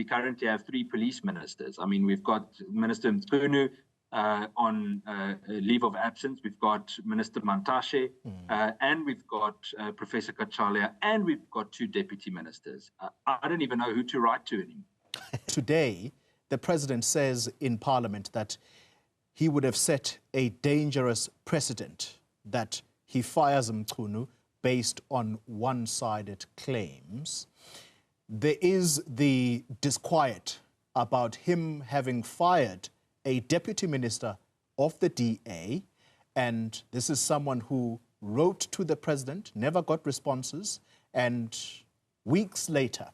We currently have 3 police ministers. I mean, we've got Minister Mchunu on leave of absence. We've got Minister Mantashe, and we've got Professor Kachalia, and we've got 2 deputy ministers. I don't even know who to write to anymore. Today, the president says in Parliament that he would have set a dangerous precedent, that he fires Mchunu based on one-sided claims. There is the disquiet about him having fired a deputy minister of the DA, and this is someone who wrote to the president, never got responses, and weeks later,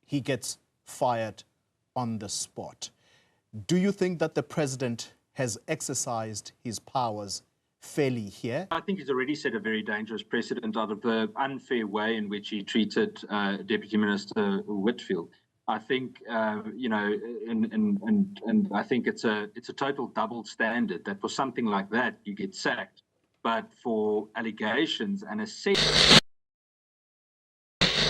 he gets fired on the spot. Do you think that the president has exercised his powers fairly here? I think he's already set a very dangerous precedent out of the unfair way in which he treated Deputy Minister Whitfield. I think, you know, and I think it's a total double standard that for something like that you get sacked, but for allegations and a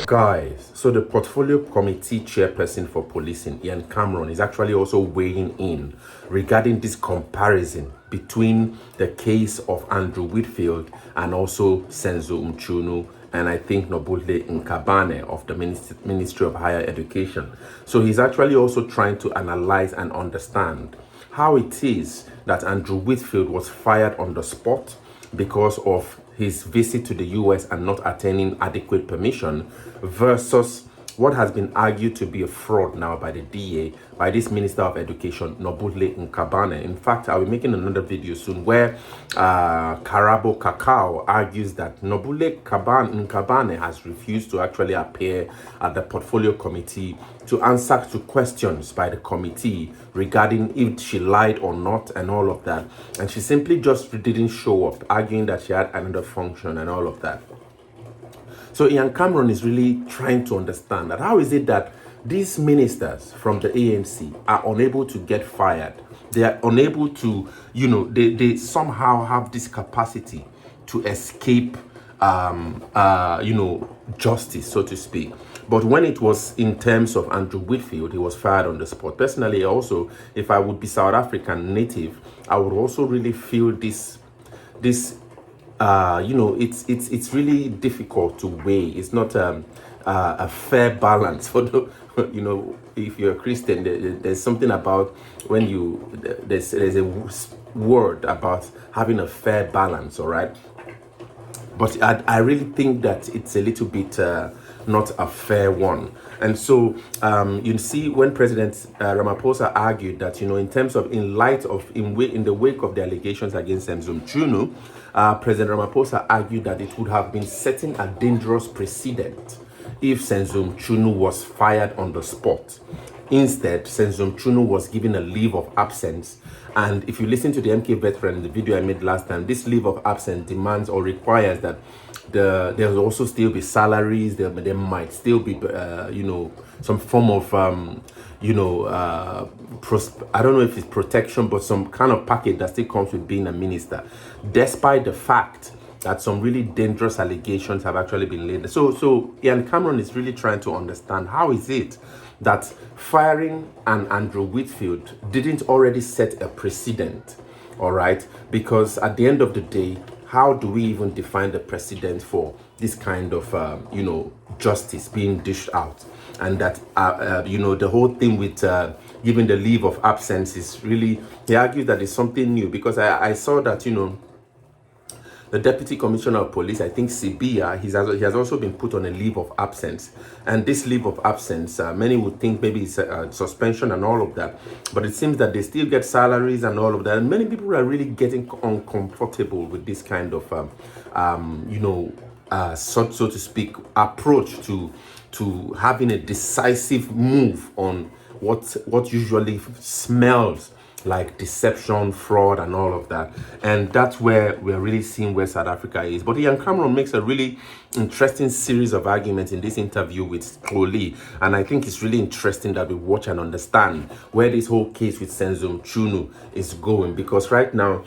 Guys, so the Portfolio Committee Chairperson for Policing, Ian Camron, is actually also weighing in regarding this comparison between the case of Andrew Whitfield and also Senzo Mchunu and I think Nobule Nkabane of the Ministry of Higher Education. So he's actually also trying to analyze and understand how it is that Andrew Whitfield was fired on the spot because of his visit to the US and not attaining adequate permission versus what has been argued to be a fraud now by the DA, by this Minister of Education, Nobule Nkabane. In fact, I'll be making another video soon where Karabo Kakao argues that Nobule Nkabane has refused to actually appear at the Portfolio Committee to answer to questions by the committee regarding if she lied or not and all of that. And she simply just didn't show up, arguing that she had another function and all of that. So Ian Camron is really trying to understand that how is it that these ministers from the ANC are unable to get fired? They are unable to, you know, they somehow have this capacity to escape, you know, justice, so to speak. But when it was in terms of Andrew Whitfield, he was fired on the spot. Personally, also, if I would be South African native, I would also really feel this you know, it's really difficult to weigh. It's not a fair balance for the, you know, if you're a Christian, there's something about when there's a word about having a fair balance, all right? But I really think that it's a little bit not a fair one. And so you see when President Ramaphosa argued that, you know, in terms of in the wake of the allegations against Senzo Mchunu, President Ramaphosa argued that it would have been setting a dangerous precedent if Senzo Mchunu was fired on the spot. Instead, Senzo Mchunu was given a leave of absence. And if you listen to the MK veteran, the video I made last time, this leave of absence demands or requires that there will also still be salaries. There might still be, you know, some form of, you know, I don't know if it's protection, but some kind of package that still comes with being a minister, despite the fact that some really dangerous allegations have actually been laid. So Ian Camron is really trying to understand how is it that firing an Andrew Whitfield didn't already set a precedent, all right? Because at the end of the day, how do we even define the precedent for this kind of, you know, justice being dished out? And that, you know, the whole thing with giving the leave of absence is really, he argues that it's something new, because I saw that, you know, the Deputy Commissioner of Police, I think Sibia, he has also been put on a leave of absence. And this leave of absence, many would think maybe it's a suspension and all of that. But it seems that they still get salaries and all of that. And many people are really getting uncomfortable with this kind of, you know, so to speak, approach to having a decisive move on what usually smells like deception, fraud, and all of that. And that's where we're really seeing where South Africa is. But Ian Camron makes a really interesting series of arguments in this interview with Koli. And I think it's really interesting that we watch and understand where this whole case with Senzo Mchunu is going. Because right now,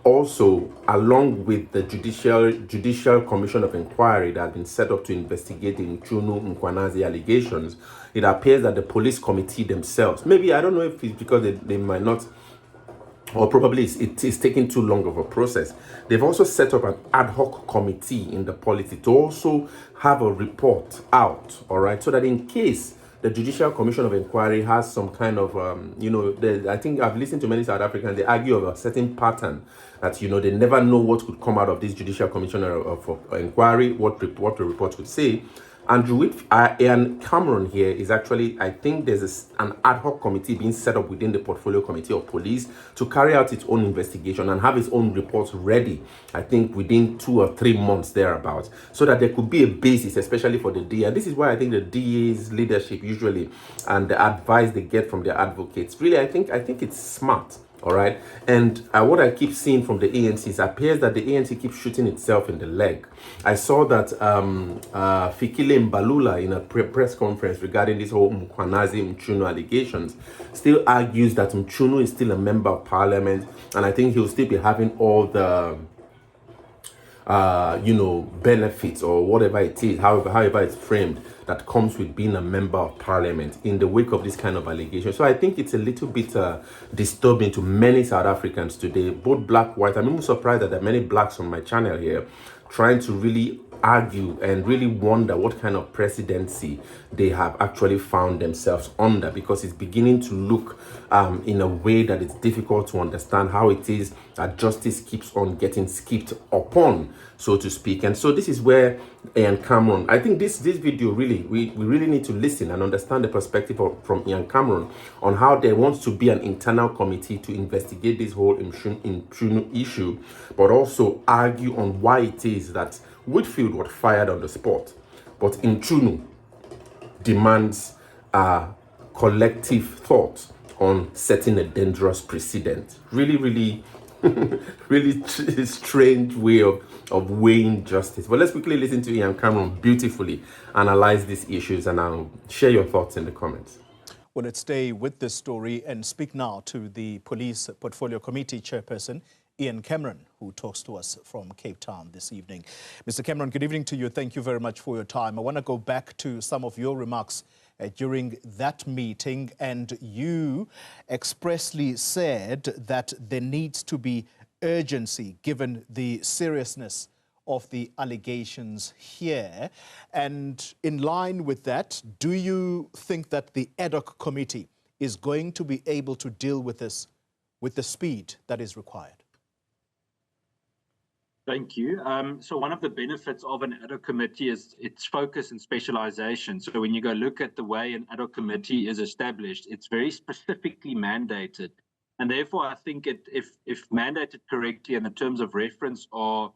also, along with the Judicial Commission of Inquiry that has been set up to investigate the Mchunu Muanaza allegations, it appears that the police committee themselves, maybe, I don't know if it's because they might not, or probably it is taking too long of a process. They've also set up an ad hoc committee in the polity to also have a report out, all right, so that in case the Judicial Commission of Inquiry has some kind of, I think I've listened to many South Africans, they argue of a certain pattern that, they never know what could come out of this Judicial Commission of Inquiry, what the report would say. Andrew and Camron here is actually, I think there's an ad hoc committee being set up within the Portfolio Committee of Police to carry out its own investigation and have its own reports ready, I think within 2 or 3 months thereabouts, so that there could be a basis, especially for the DA. And this is why I think the DA's leadership usually and the advice they get from their advocates, really, I think it's smart. All right, and what I keep seeing from the ANC is appears that the ANC keeps shooting itself in the leg. I saw that Fikile Mbalula in a press conference regarding this whole Mchunu allegations still argues that Mchunu is still a member of parliament, and I think he'll still be having all the benefits or whatever it is, however it's framed, that comes with being a member of parliament in the wake of this kind of allegation. So I think it's a little bit disturbing to many South Africans today, both black, white. I'm even surprised that there are many blacks on my channel here trying to really argue and really wonder what kind of presidency they have actually found themselves under, because it's beginning to look in a way that it's difficult to understand how it is that justice keeps on getting skipped upon, so to speak. And so this is where Ian Camron, I think this video really, we really need to listen and understand the perspective from Ian Camron on how there wants to be an internal committee to investigate this whole Mchunu issue, but also argue on why it is that Whitfield was fired on the spot, but Mchunu demands collective thought on setting a dangerous precedent. Really, really, really strange way of weighing justice. But let's quickly listen to Ian Camron beautifully analyze these issues, and I'll share your thoughts in the comments. Well, let's stay with this story and speak now to the Police Portfolio Committee Chairperson, Ian Camron, who talks to us from Cape Town this evening. Mr. Camron, good evening to you. Thank you very much for your time. I want to go back to some of your remarks during that meeting, and you expressly said that there needs to be urgency given the seriousness of the allegations here. And in line with that, do you think that the EDOC committee is going to be able to deal with this with the speed that is required? Thank you. So one of the benefits of an ad hoc committee is its focus and specialization. So when you go look at the way an ad hoc committee is established, it's very specifically mandated. And therefore, I think if mandated correctly and the terms of reference are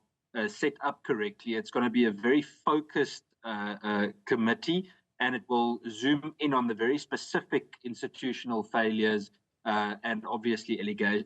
set up correctly, it's going to be a very focused committee, and it will zoom in on the very specific institutional failures and obviously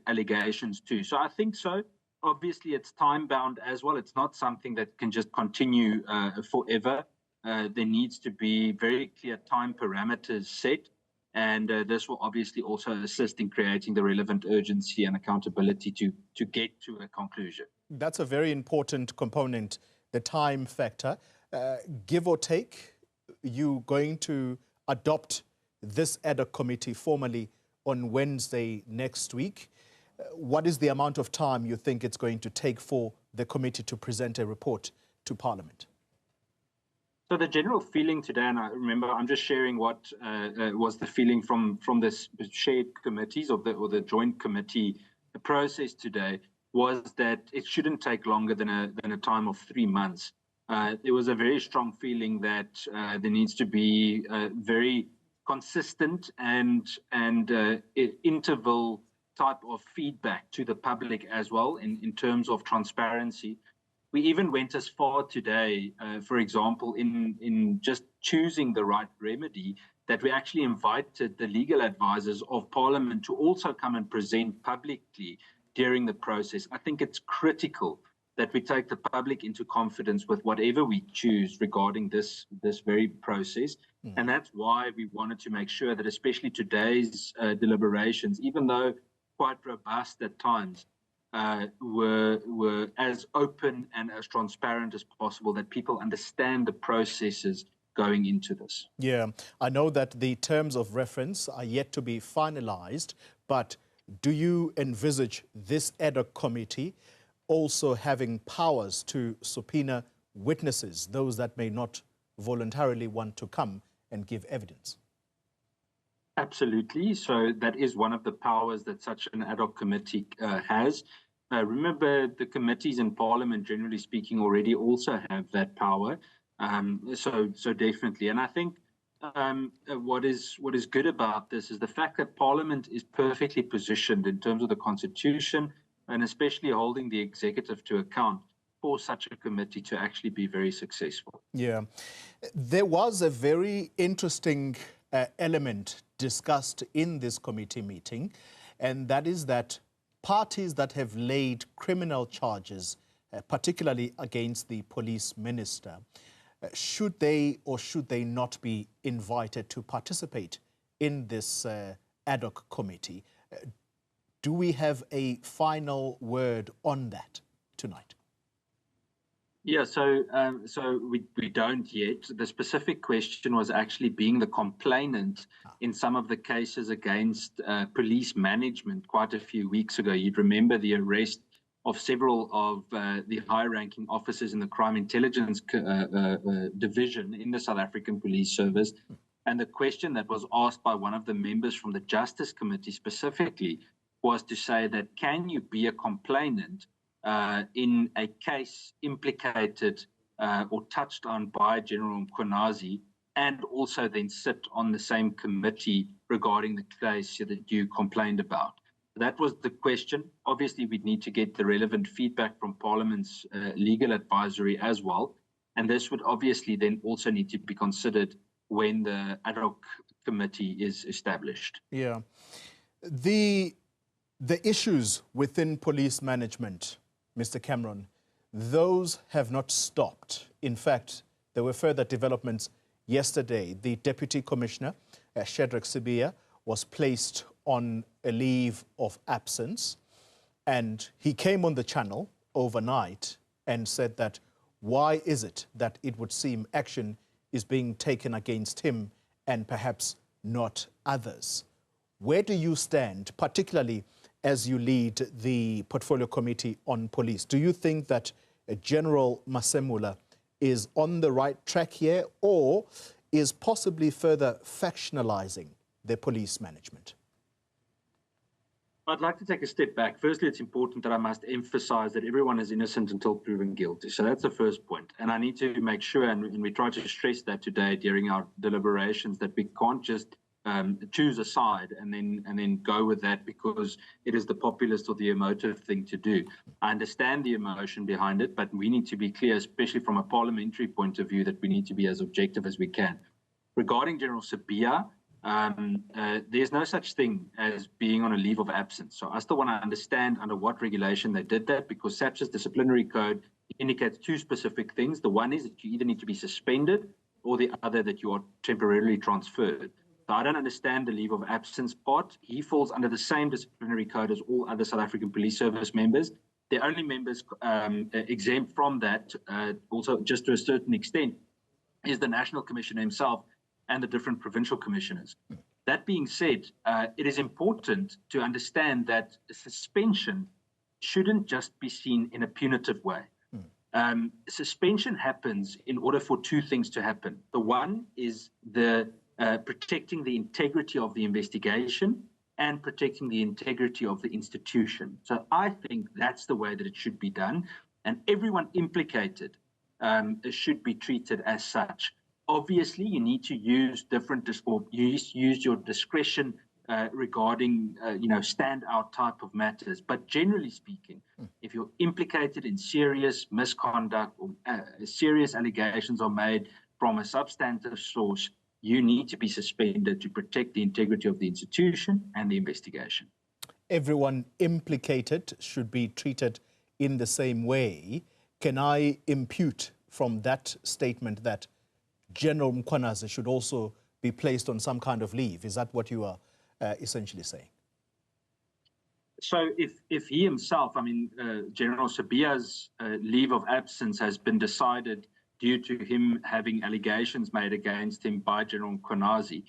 allegations too. So I think so. Obviously, it's time-bound as well. It's not something that can just continue forever. There needs to be very clear time parameters set, and this will obviously also assist in creating the relevant urgency and accountability to get to a conclusion. That's a very important component, the time factor. Give or take, you going to adopt this ad hoc committee formally on Wednesday next week. What is the amount of time you think it's going to take for the committee to present a report to Parliament? So the general feeling today, and I remember I'm just sharing what was the feeling from this shared committees or the joint committee process today, was that it shouldn't take longer than a time of 3 months. There was a very strong feeling that there needs to be very consistent and interval type of feedback to the public as well in terms of transparency. We even went as far today, for example, in just choosing the right remedy, that we actually invited the legal advisors of Parliament to also come and present publicly during the process. I think it's critical that we take the public into confidence with whatever we choose regarding this very process. And that's why we wanted to make sure that especially today's deliberations, even though quite robust at times, were as open and as transparent as possible, that people understand the processes going into this. Yeah, I know that the terms of reference are yet to be finalized, but do you envisage this EDOC committee also having powers to subpoena witnesses, those that may not voluntarily want to come and give evidence? Absolutely. So that is one of the powers that such an ad hoc committee has. Remember, the committees in Parliament, generally speaking, already also have that power. So definitely. And I think what is good about this is the fact that Parliament is perfectly positioned in terms of the Constitution, and especially holding the executive to account for such a committee to actually be very successful. Yeah. There was a very interesting element discussed in this committee meeting, and that is that parties that have laid criminal charges, particularly against the police minister, should they or should they not be invited to participate in this ad hoc committee? Do we have a final word on that tonight? Yeah, so we don't yet. The specific question was actually being the complainant in some of the cases against police management quite a few weeks ago. You'd remember the arrest of several of the high-ranking officers in the crime intelligence division in the South African Police Service. And the question that was asked by one of the members from the Justice Committee specifically was to say that, can you be a complainant in a case implicated or touched on by General Muanaza, and also then sit on the same committee regarding the case that you complained about? That was the question. Obviously, we'd need to get the relevant feedback from Parliament's legal advisory as well. And this would obviously then also need to be considered when the ad hoc committee is established. Yeah. The issues within police management, Mr. Camron, those have not stopped. In fact, there were further developments yesterday. The Deputy Commissioner, Shadrack Sibia, was placed on a leave of absence, and he came on the channel overnight and said that why is it that it would seem action is being taken against him and perhaps not others? Where do you stand, particularly as you lead the Portfolio Committee on Police? Do you think that General Masemula is on the right track here, or is possibly further factionalizing the police management? I'd like to take a step back. Firstly, it's important that I must emphasize that everyone is innocent until proven guilty. So that's the first point. And I need to make sure, and we try to stress that today during our deliberations, that we can't just choose a side and then go with that because it is the populist or the emotive thing to do. I understand the emotion behind it, but we need to be clear, especially from a parliamentary point of view, that we need to be as objective as we can. Regarding General Sibia, there's no such thing as being on a leave of absence. So I still want to understand under what regulation they did that, because SAPS's disciplinary code indicates two specific things. The one is that you either need to be suspended, or the other that you are temporarily transferred. So I don't understand the leave of absence part. He falls under the same disciplinary code as all other South African Police Service members. The only members exempt from that, also just to a certain extent, is the National Commissioner himself and the different provincial commissioners. That being said, it is important to understand that suspension shouldn't just be seen in a punitive way. Suspension happens in order for two things to happen. The one is the protecting the integrity of the investigation and protecting the integrity of the institution. So I think that's the way that it should be done, and everyone implicated should be treated as such. Obviously, you need to use different or use your discretion regarding standout type of matters. But generally speaking, if you're implicated in serious misconduct or serious allegations are made from a substantive source, you need to be suspended to protect the integrity of the institution and the investigation. Everyone implicated should be treated in the same way. Can I impute from that statement that General Muanaza should also be placed on some kind of leave? Is that what you are essentially saying? So if he himself, I mean, General Sibiya's leave of absence has been decided due to him having allegations made against him by General Mchunu.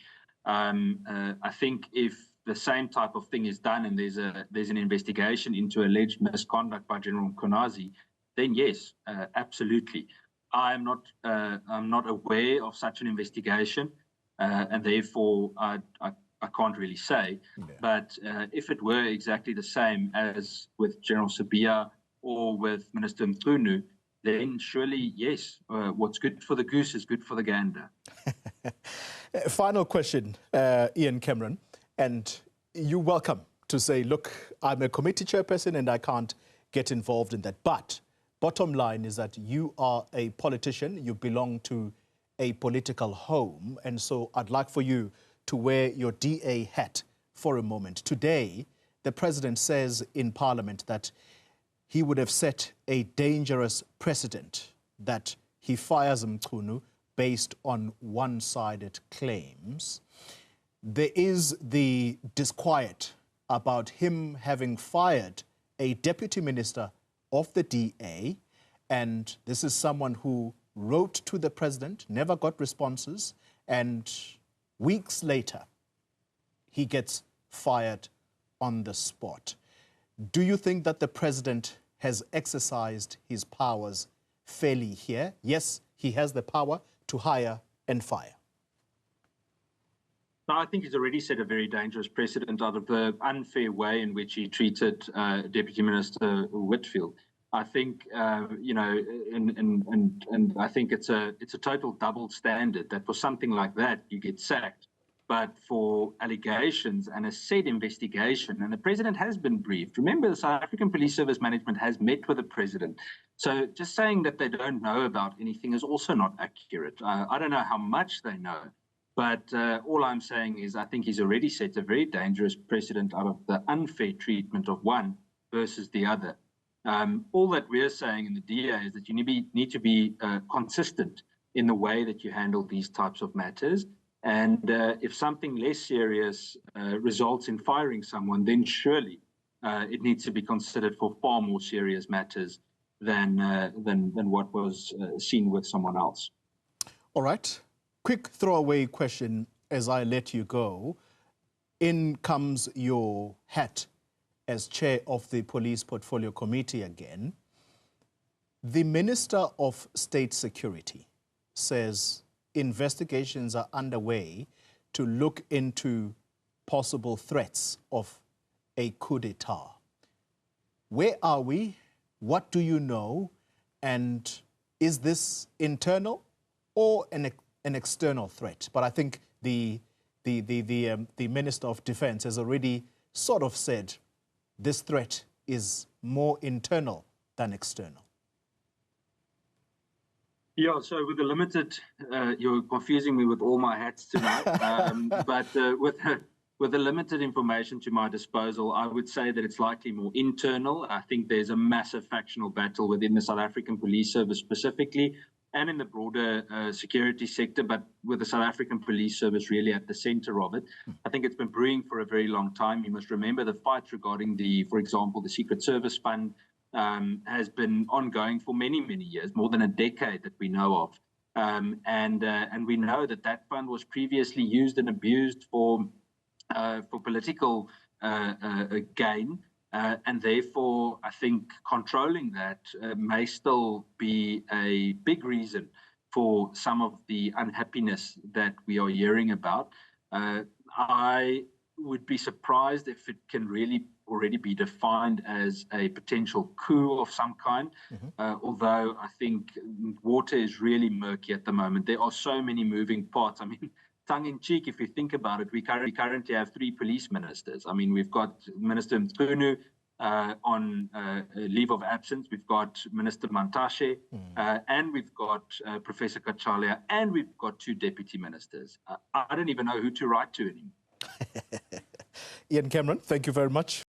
I think if the same type of thing is done and there's an investigation into alleged misconduct by General Mchunu, then yes, absolutely. I'm not aware of such an investigation, and therefore I can't really say. Yeah. But if it were exactly the same as with General Sibiya or with Minister Mchunu, then surely, yes, what's good for the goose is good for the gander. Final question, Ian Camron, and you're welcome to say, look, I'm a committee chairperson and I can't get involved in that. But bottom line is that you are a politician, you belong to a political home, and so I'd like for you to wear your DA hat for a moment. Today, the president says in Parliament that he would have set a dangerous precedent, that he fires Mchunu based on one-sided claims. There is the disquiet about him having fired a deputy minister of the DA, and this is someone who wrote to the president, never got responses, and weeks later, he gets fired on the spot. Do you think that the president has exercised his powers fairly here? Yes, he has the power to hire and fire. No, I think he's already set a very dangerous precedent out of the unfair way in which he treated Deputy Minister Whitfield. I think, you know, and I think it's a total double standard that for something like that you get sacked, but for allegations and a said investigation, and the president has been briefed. Remember, the South African Police Service management has met with the president. So just saying that they don't know about anything is also not accurate. I don't know how much they know, but all I'm saying is I think he's already set a very dangerous precedent out of the unfair treatment of one versus the other. All that we're saying in the DA is that you need to be consistent in the way that you handle these types of matters. And if something less serious results in firing someone, then surely it needs to be considered for far more serious matters than what was seen with someone else. All right. Quick throwaway question as I let you go. In comes your hat as chair of the Police Portfolio Committee again. The Minister of State Security says investigations are underway to look into possible threats of a coup d'etat. Where are we? What do you know? And is this internal or an external threat? But I think the Minister of Defense has already sort of said this threat is more internal than external. Yeah, so with the limited, you're confusing me with all my hats tonight, but with the limited information to my disposal, I would say that it's likely more internal. I think there's a massive factional battle within the South African Police Service specifically, and in the broader security sector, but with the South African Police Service really at the center of it. I think it's been brewing for a very long time. You must remember the fight regarding for example, the Secret Service Fund has been ongoing for many, many years, more than a decade that we know of. And we know that fund was previously used and abused for political gain. And therefore, I think controlling that may still be a big reason for some of the unhappiness that we are hearing about. I would be surprised if it can really already be defined as a potential coup of some kind, although I think water is really murky at the moment. There are so many moving parts. I mean, tongue-in-cheek, if you think about it, we currently have 3 police ministers. I mean, we've got Minister Mchunu on leave of absence, we've got Minister Mantashe, and we've got Professor Kachalia, and we've got 2 deputy ministers. I don't even know who to write to anymore. Ian Camron, thank you very much.